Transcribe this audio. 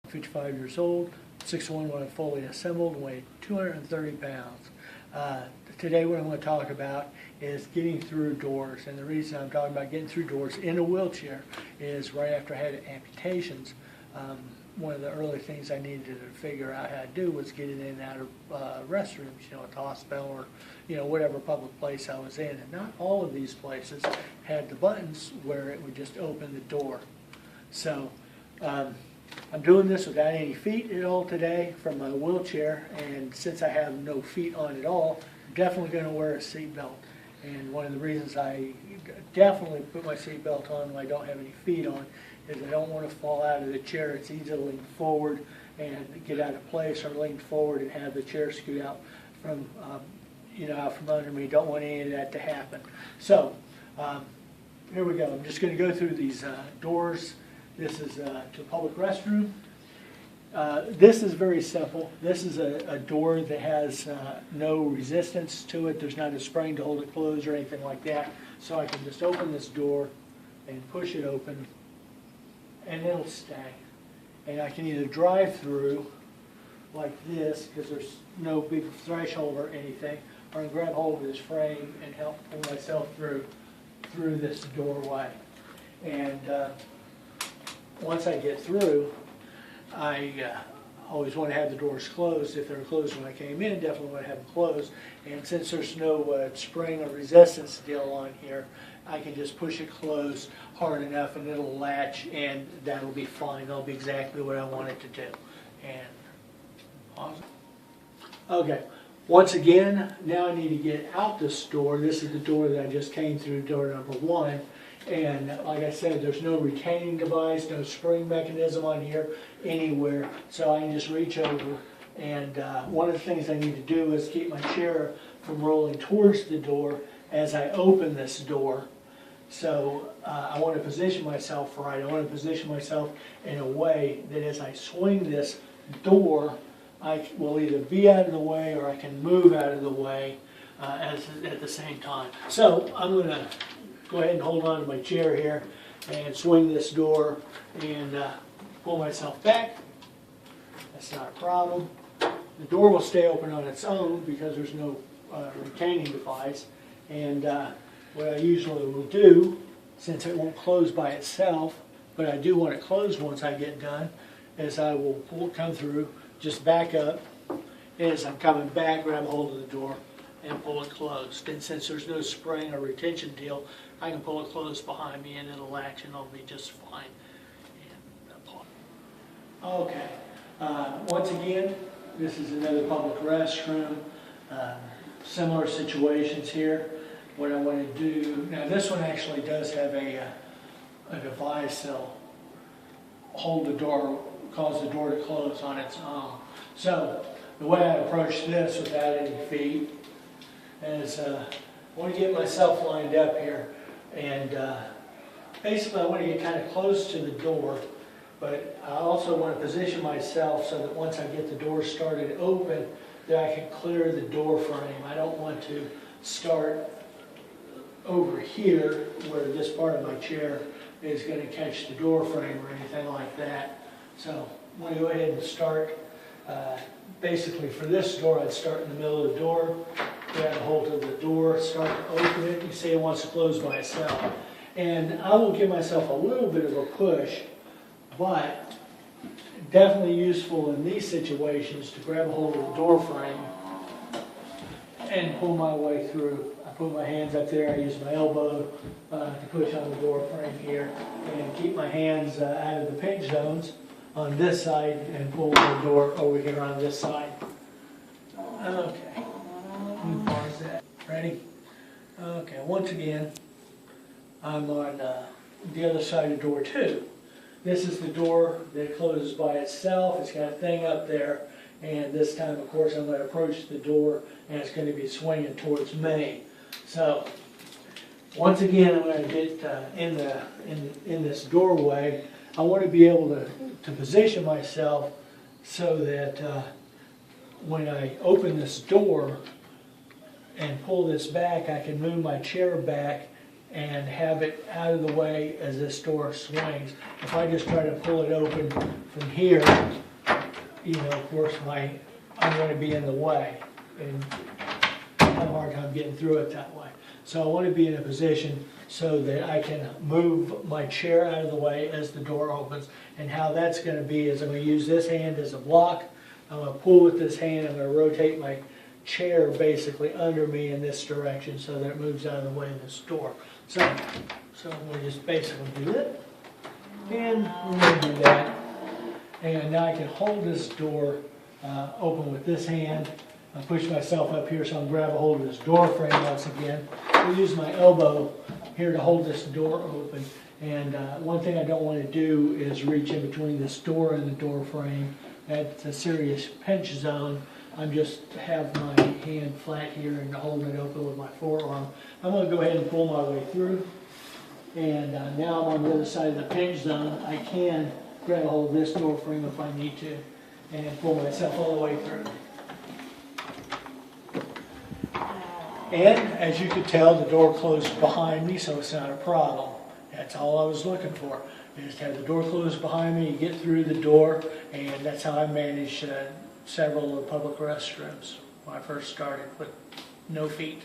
55 years old, 6'1" when I'm fully assembled, and weigh 230 pounds. Today what I'm going to talk about is getting through doors, and the reason I'm talking about getting through doors in a wheelchair is right after I had amputations, one of the early things I needed to figure out how to do was get in and out of restrooms, at the hospital or, whatever public place I was in. And not all of these places had the buttons where it would just open the door. So I'm doing this without any feet at all today from my wheelchair, and since I have no feet on at all, I'm definitely going to wear a seat belt. And one of the reasons I definitely put my seat belt on when I don't have any feet on is I don't want to fall out of the chair. It's easy to lean forward and get out of place, or lean forward and have the chair scoot out from out from under me. Don't want any of that to happen. So here we go. I'm just going to go through these doors. This is to a public restroom. This is very simple. This is a door that has no resistance to it. There's not a spring to hold it closed or anything like that. So I can just open this door and push it open, and it'll stay. And I can either drive through like this, because there's no big threshold or anything, or I can grab hold of this frame and help pull myself through this doorway. And once I get through, I always want to have the doors closed. If they were closed when I came in, definitely want to have them closed. And since there's no spring or resistance deal on here, I can just push it closed hard enough and it'll latch, and that'll be fine. That'll be exactly what I want it to do. And awesome. Okay, once again, now I need to get out this door. This is the door that I just came through, door number 1. And like I said, there's no retaining device, no spring mechanism on here anywhere. So I can just reach over. And one of the things I need to do is keep my chair from rolling towards the door as I open this door. So I want to position myself right. I want to position myself in a way that as I swing this door, I will either be out of the way or I can move out of the way at the same time. So I'm going to go ahead and hold on to my chair here and swing this door and pull myself back. That's not a problem. The door will stay open on its own because there's no retaining device. And what I usually will do, since it won't close by itself, but I do want it closed once I get done, is I will come through, just back up, and as I'm coming back, grab a hold of the door and pull it closed. And since there's no spring or retention deal, I can pull it closed behind me and it'll latch and it'll be just fine. Okay, once again, this is another public restroom. Similar situations here. What I want to do, now this one actually does have a device that'll hold the door, cause the door to close on its own. So the way I approach this without any feet is I want to get myself lined up here, and basically I want to get kind of close to the door, but I also want to position myself so that once I get the door started open, that I can clear the door frame. I don't want to start over here where this part of my chair is going to catch the door frame or anything like that. So I'm going to go ahead and start. Basically for this door, I'd start in the middle of the door, grab a hold of the door, start to open it. You see it wants to close by itself. And I will give myself a little bit of a push, but definitely useful in these situations to grab a hold of the door frame and pull my way through. I put my hands up there, I use my elbow to push on the door frame here, and keep my hands out of the pinch zones on this side and pull the door over here on this side. Okay, pause that. Ready? Okay, once again, I'm on the other side of door 2. This is the door that closes by itself. It's got a thing up there, and this time, of course, I'm going to approach the door, and it's going to be swinging towards me. So, once again, I'm going to get in this doorway. I want to be able to position myself so that when I open this door and pull this back, I can move my chair back and have it out of the way as this door swings. If I just try to pull it open from here, of course, I'm going to be in the way and have a hard time getting through it that way. So I want to be in a position so that I can move my chair out of the way as the door opens. And how that's going to be is I'm going to use this hand as a block. I'm going to pull with this hand. I'm going to rotate my chair basically under me in this direction so that it moves out of the way of this door. So I'm going to just basically do it. And we're going to do that. And now I can hold this door open with this hand. I push myself up here so I can grab a hold of this door frame once again. I'll use my elbow here to hold this door open. And one thing I don't want to do is reach in between this door and the door frame. That's a serious pinch zone. I'm just have my hand flat here and holding it open with my forearm. I'm going to go ahead and pull my way through. And now I'm on the other side of the pinch zone. I can grab a hold of this door frame if I need to and pull myself all the way through. And as you can tell, the door closed behind me, so it's not a problem. That's all I was looking for, is to have the door closed behind me, you get through the door, and that's how I managed several of the public restrooms when I first started with no feet.